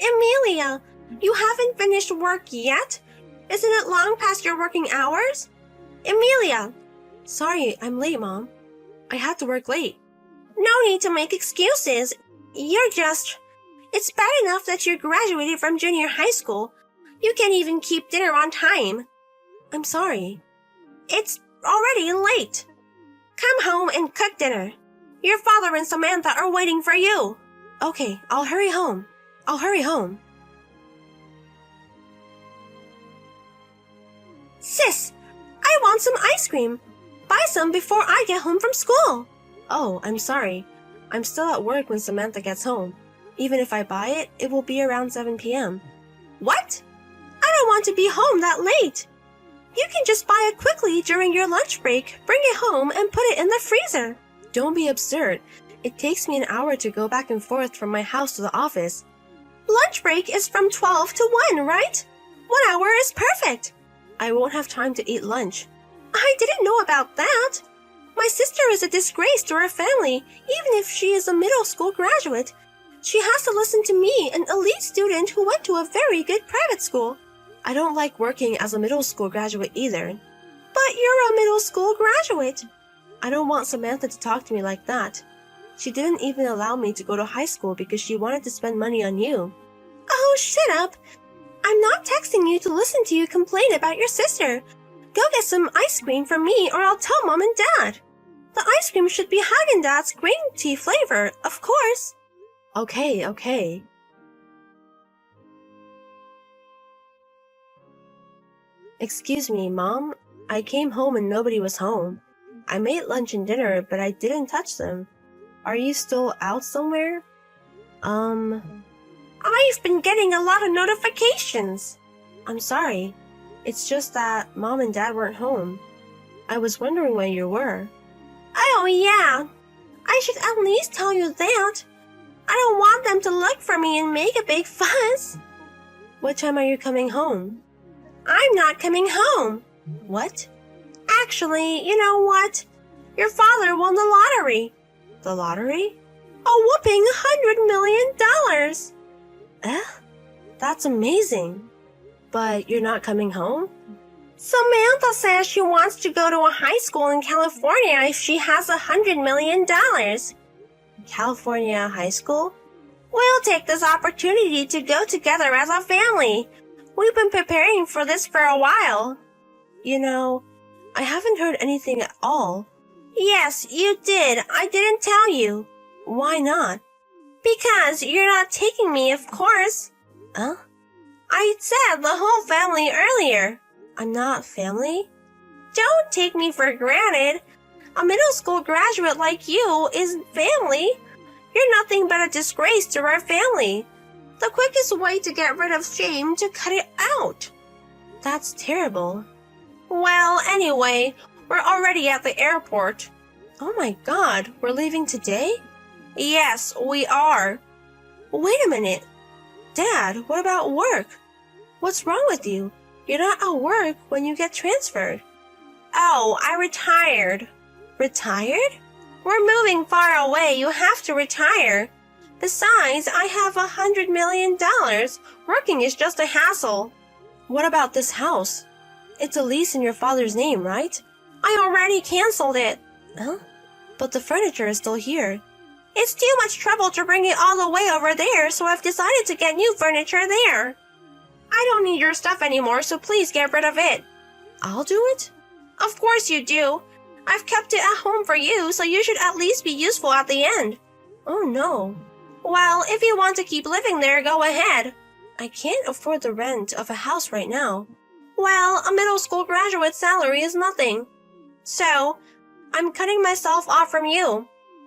Amelia, you haven't finished work yet? Isn't it long past your working hours? Amelia! Sorry, I'm late, Mom. I had to work late. No need to make excuses. It's bad enough that you graduated from junior high school. You can't even keep dinner on time. I'm sorry. It's already late. Come home and cook dinner. Your father and Samantha are waiting for you. Okay, I'll hurry home. Sis, I want some ice cream. Buy some before I get home from school. Oh, I'm sorry. I'm still at work when Samantha gets home. Even if I buy it, it will be around 7 p.m. What? I don't want to be home that late. You can just buy it quickly during your lunch break, bring it home, and put it in the freezer. Don't be absurd. It takes me an hour to go back and forth from my house to the office. Lunch break is from 12 to 1, right? 1 hour is perfect. I won't have time to eat lunch. I didn't know about that. My sister is a disgrace to our family, even if she is a middle school graduate. She has to listen to me, an elite student who went to a very good private school. I don't like working as a middle school graduate either. But you're a middle school graduate. I don't want Samantha to talk to me like that. She didn't even allow me to go to high school because she wanted to spend money on you. Oh, shut up. I'm not texting you to listen to you complain about your sister. Go get some ice cream for me or I'll tell Mom and Dad. The ice cream should be Haagen-Dazs green tea flavor, of course. Okay. Excuse me, Mom. I came home and nobody was home. I made lunch and dinner, but I didn't touch them. Are you still out somewhere? I've been getting a lot of notifications. I'm sorry. It's just that Mom and Dad weren't home. I was wondering where you were. Oh, yeah. I should at least tell you that. I don't want them to look for me and make a big fuss. What time are you coming home? I'm not coming home. What? Actually, you know what? Your father won the lottery. The lottery? A whopping $100 million. That's amazing. But you're not coming home? Samantha says she wants to go to a high school in California if she has $100 million. California high school? We'll take this opportunity to go together as a family. We've been preparing for this for a while. You know, I haven't heard anything at all. Yes, you did. I didn't tell you. Why not? Because you're not taking me, of course. Huh? I said the whole family earlier. I'm not family? Don't take me for granted. A middle school graduate like you isn't family. You're nothing but a disgrace to our family. The quickest way to get rid of shame to cut it out. That's terrible. Well, anyway, we're already at the airport. Oh my God, we're leaving today? Yes, we are. Wait a minute. Dad, what about work? What's wrong with you? You're not at work when you get transferred. Oh, I retired. Retired? We're moving far away. You have to retire. Besides, I have $100 million. Working is just a hassle. What about this house? It's a lease in your father's name, right? I already canceled it. Huh? But the furniture is still here. It's too much trouble to bring it all the way over there, so I've decided to get new furniture there. I don't need your stuff anymore, so please get rid of it. I'll do it? Of course you do. I've kept it at home for you, so you should at least be useful at the end. Oh no. Well, if you want to keep living there, go ahead. I can't afford the rent of a house right now. Well, a middle school graduate salary is nothing. So, I'm cutting myself off from you.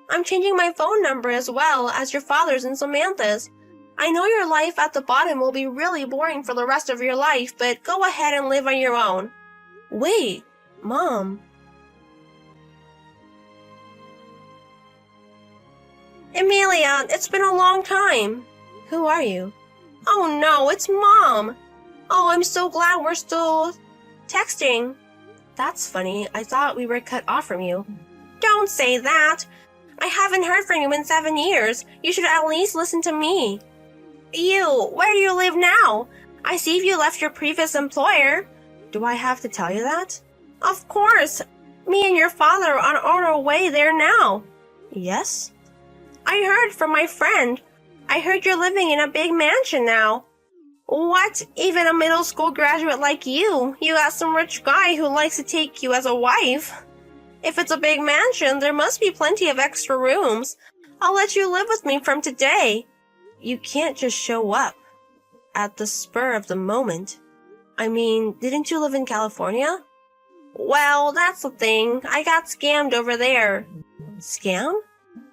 I'm changing my phone number as well as your father's and Samantha's. I know your life at the bottom will be really boring for the rest of your life, but go ahead and live on your own. Wait, Mom. Amelia, it's been a long time. Who are you? Oh no, it's Mom. Oh, I'm so glad we're still texting. That's funny. I thought we were cut off from you. Don't say that. I haven't heard from you in 7 years. You should at least listen to me. Where do you live now? I see you left your previous employer. Do I have to tell you that? Of course. Me and your father are on our way there now. Yes? I heard from my friend. I heard you're living in a big mansion now. What? Even a middle school graduate like you got some rich guy who likes to take you as a wife. If it's a big mansion, there must be plenty of extra rooms. I'll let you live with me from today. You can't just show up at the spur of the moment. I mean, didn't you live in California? Well, that's the thing. I got scammed over there. Scam?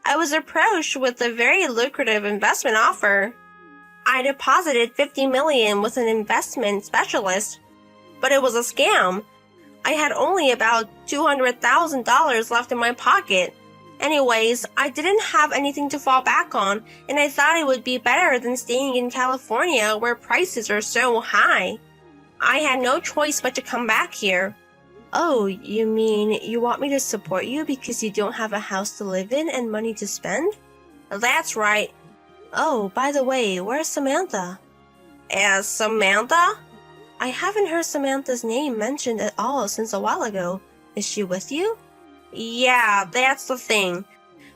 I was approached with a very lucrative investment offer. I deposited $50 million with an investment specialist, but it was a scam. I had only about $200,000 left in my pocket. Anyways, I didn't have anything to fall back on, and I thought it would be better than staying in California where prices are so high. I had no choice but to come back here. Oh, you mean you want me to support you because you don't have a house to live in and money to spend? That's right. Oh, by the way, where's Samantha? Samantha? I haven't heard Samantha's name mentioned at all since a while ago. Is she with you? Yeah, that's the thing.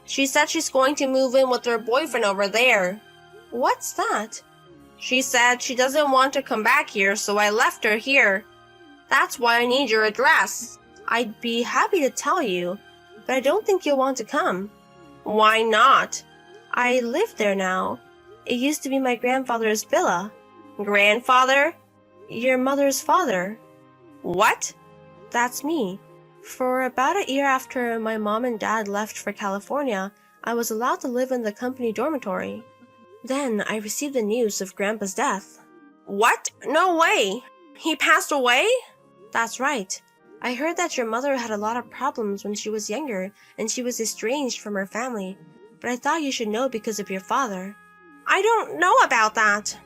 She said she's going to move in with her boyfriend over there. What's that? She said she doesn't want to come back here, so I left her here. That's why I need your address. I'd be happy to tell you, but I don't think you'll want to come. Why not? I live there now. It used to be my grandfather's villa. Grandfather? Your mother's father. What? That's me. For about a year after my mom and dad left for California, I was allowed to live in the company dormitory. Then I received the news of Grandpa's death. What? No way! He passed away? That's right. I heard that your mother had a lot of problems when she was younger and she was estranged from her family, but I thought you should know because of your father. I don't know about that.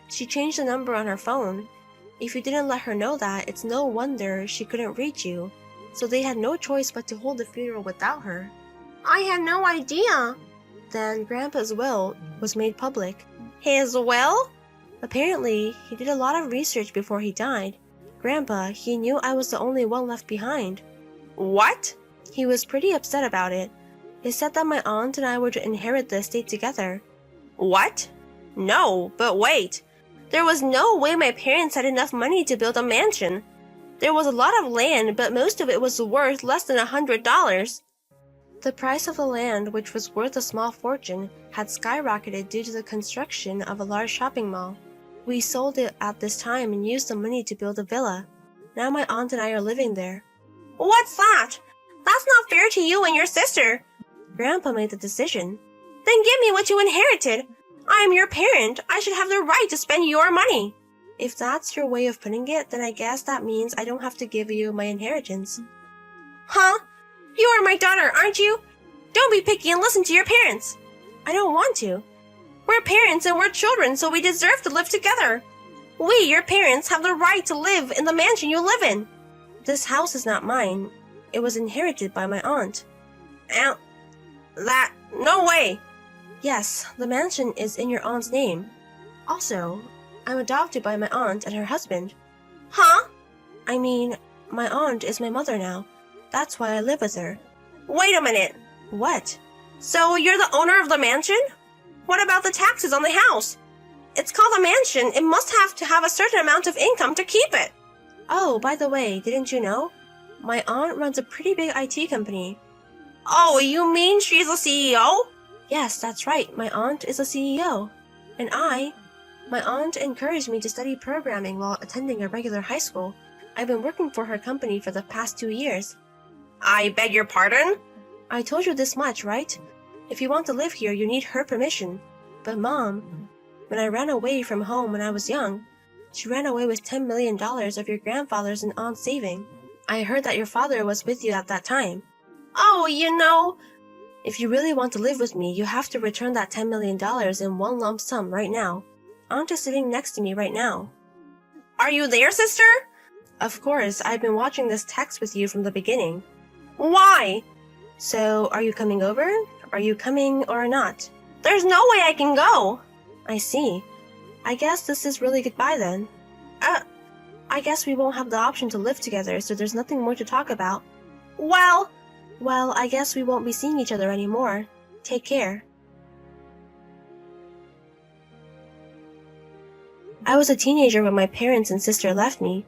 She changed the number on her phone. If you didn't let her know that, it's no wonder she couldn't reach you. So they had no choice but to hold the funeral without her. I had no idea. Then Grandpa's will was made public. His will? Apparently, he did a lot of research before he died. Grandpa, he knew I was the only one left behind. What? He was pretty upset about it. He said that my aunt and I were to inherit the estate together. What? No, but wait. There was no way my parents had enough money to build a mansion. There was a lot of land, but most of it was worth less than $100. The price of the land, which was worth a small fortune, had skyrocketed due to the construction of a large shopping mall. We sold it at this time and used the money to build a villa. Now my aunt and I are living there. What's that? That's not fair to you and your sister. Grandpa made the decision. Then give me what you inherited. I am your parent. I should have the right to spend your money. If that's your way of putting it, then I guess that means I don't have to give you my inheritance. Huh? You are my daughter, aren't you? Don't be picky and listen to your parents. I don't want to. We're parents and we're children, so we deserve to live together. We, your parents, have the right to live in the mansion you live in. This house is not mine. It was inherited by my aunt. No way. Yes, the mansion is in your aunt's name. Also, I'm adopted by my aunt and her husband. Huh? I mean, my aunt is my mother now. That's why I live with her. Wait a minute. What? So you're the owner of the mansion? What about the taxes on the house? It's called a mansion. It must have to have a certain amount of income to keep it. Oh, by the way, didn't you know? My aunt runs a pretty big IT company. Oh, you mean she's a CEO? Yes, that's right. My aunt is a CEO. And my aunt encouraged me to study programming while attending a regular high school. I've been working for her company for the past 2 years. I beg your pardon? I told you this much, right? If you want to live here, you need her permission. But Mom, when I ran away from home when I was young, she ran away with $10 million of your grandfather's and aunt's saving. I heard that your father was with you at that time. Oh, If you really want to live with me, you have to return that $10 million in one lump sum right now. Aunt is sitting next to me right now. Are you there, sister? Of course, I've been watching this text with you from the beginning. Why? So, are you coming over? Are you coming or not? There's no way I can go. I see. I guess this is really goodbye then. I guess we won't have the option to live together, so there's nothing more to talk about. Well, Well, I guess we won't be seeing each other anymore. Take care. I was a teenager when my parents and sister left me.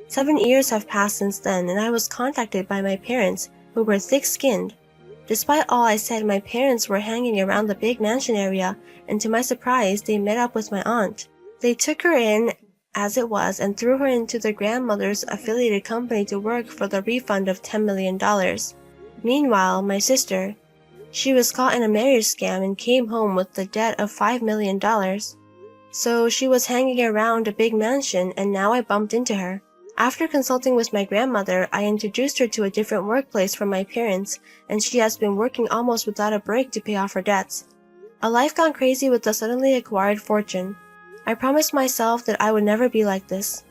7 years have passed since then, and I was contacted by my parents, who were thick-skinned. Despite all I said, my parents were hanging around the big mansion area, and to my surprise, they met up with my aunt. They took her in as it was and threw her into their grandmother's affiliated company to work for the refund of $10 million. Meanwhile, my sister, she was caught in a marriage scam and came home with the debt of $5 million. So she was hanging around a big mansion, and now I bumped into her. After consulting with my grandmother, I introduced her to a different workplace from my parents, and she has been working almost without a break to pay off her debts. A life gone crazy with a suddenly acquired fortune. I promised myself that I would never be like this.